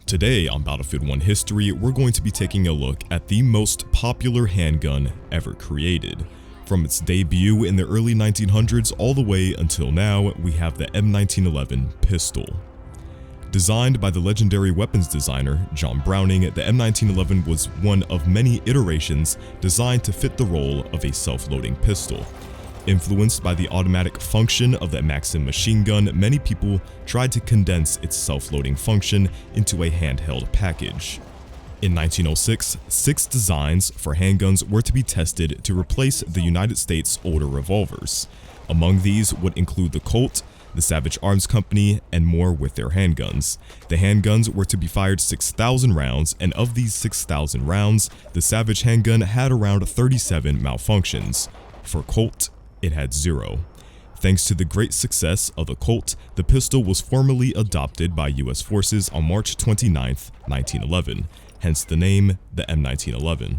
Today on Battlefield 1 History, we're going to be taking a look at the most popular handgun ever created. From its debut in the early 1900s all the way until now, we have the M1911 pistol. Designed by the legendary weapons designer John Browning, the M1911 was one of many iterations designed to fit the role of a self-loading pistol. Influenced by the automatic function of the Maxim machine gun, many people tried to condense its self-loading function into a handheld package. In 1906, 6 designs for handguns were to be tested to replace the United States' older revolvers. Among these would include the Colt, the Savage Arms Company, and more with their handguns. The handguns were to be fired 6,000 rounds, and of these 6,000 rounds, the Savage handgun had around 37 malfunctions. For Colt, it had 0. Thanks to the great success of the Colt, the pistol was formally adopted by US forces on March 29, 1911, hence the name the M1911.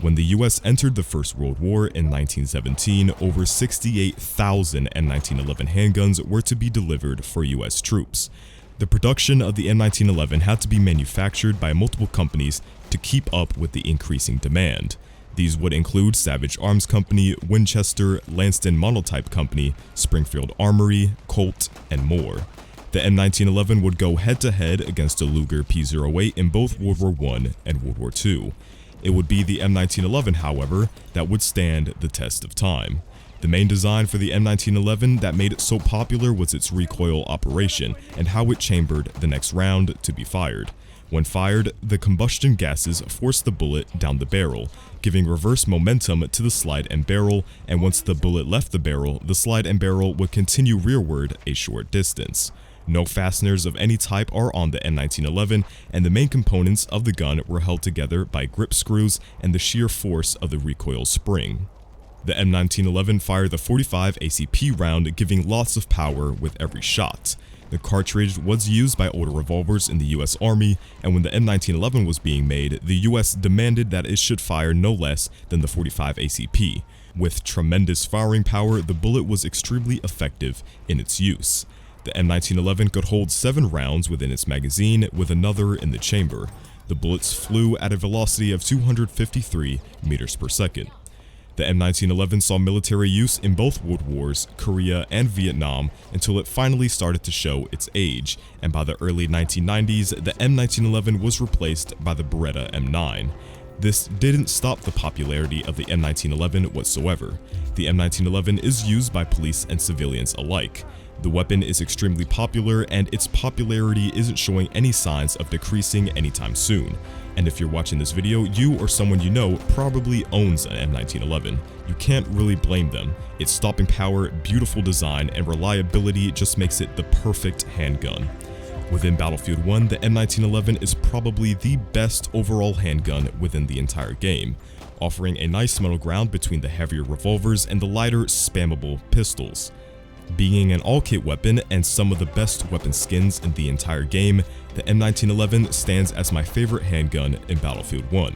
When the US entered the First World War in 1917, over 68,000 M1911 handguns were to be delivered for US troops. The production of the M1911 had to be manufactured by multiple companies to keep up with the increasing demand. These would include Savage Arms Company, Winchester, Lanston Monotype Company, Springfield Armory, Colt, and more. The M1911 would go head-to-head against the Luger P08 in both World War I and World War II. It would be the M1911, however, that would stand the test of time. The main design for the M1911 that made it so popular was its recoil operation and how it chambered the next round to be fired. When fired, the combustion gases forced the bullet down the barrel, giving reverse momentum to the slide and barrel, and once the bullet left the barrel, the slide and barrel would continue rearward a short distance. No fasteners of any type are on the M1911, and the main components of the gun were held together by grip screws and the sheer force of the recoil spring. The M1911 fired the .45 ACP round, giving lots of power with every shot. The cartridge was used by older revolvers in the US Army, and when the M1911 was being made, the US demanded that it should fire no less than the .45 ACP. With tremendous firing power, the bullet was extremely effective in its use. The M1911 could hold 7 rounds within its magazine, with another in the chamber. The bullets flew at a velocity of 253 meters per second. The M1911 saw military use in both World Wars, Korea and Vietnam, until it finally started to show its age, and by the early 1990s, the M1911 was replaced by the Beretta M9. This didn't stop the popularity of the M1911 whatsoever. The M1911 is used by police and civilians alike. The weapon is extremely popular, and its popularity isn't showing any signs of decreasing anytime soon. And if you're watching this video, you or someone you know probably owns an M1911. You can't really blame them. Its stopping power, beautiful design, and reliability just makes it the perfect handgun. Within Battlefield 1, the M1911 is probably the best overall handgun within the entire game, offering a nice middle ground between the heavier revolvers and the lighter, spammable pistols. Being an all-kit weapon and some of the best weapon skins in the entire game, the M1911 stands as my favorite handgun in Battlefield 1.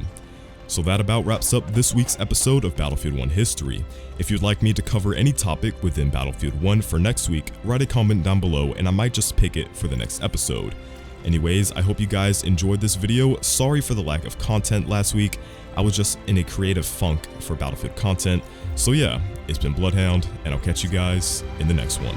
So that about wraps up this week's episode of Battlefield 1 History. If you'd like me to cover any topic within Battlefield 1 for next week, write a comment down below and I might just pick it for the next episode. Anyways, I hope you guys enjoyed this video. Sorry for the lack of content last week. I was just in a creative funk for Battlefield content. So yeah, it's been BloodHound, and I'll catch you guys in the next one.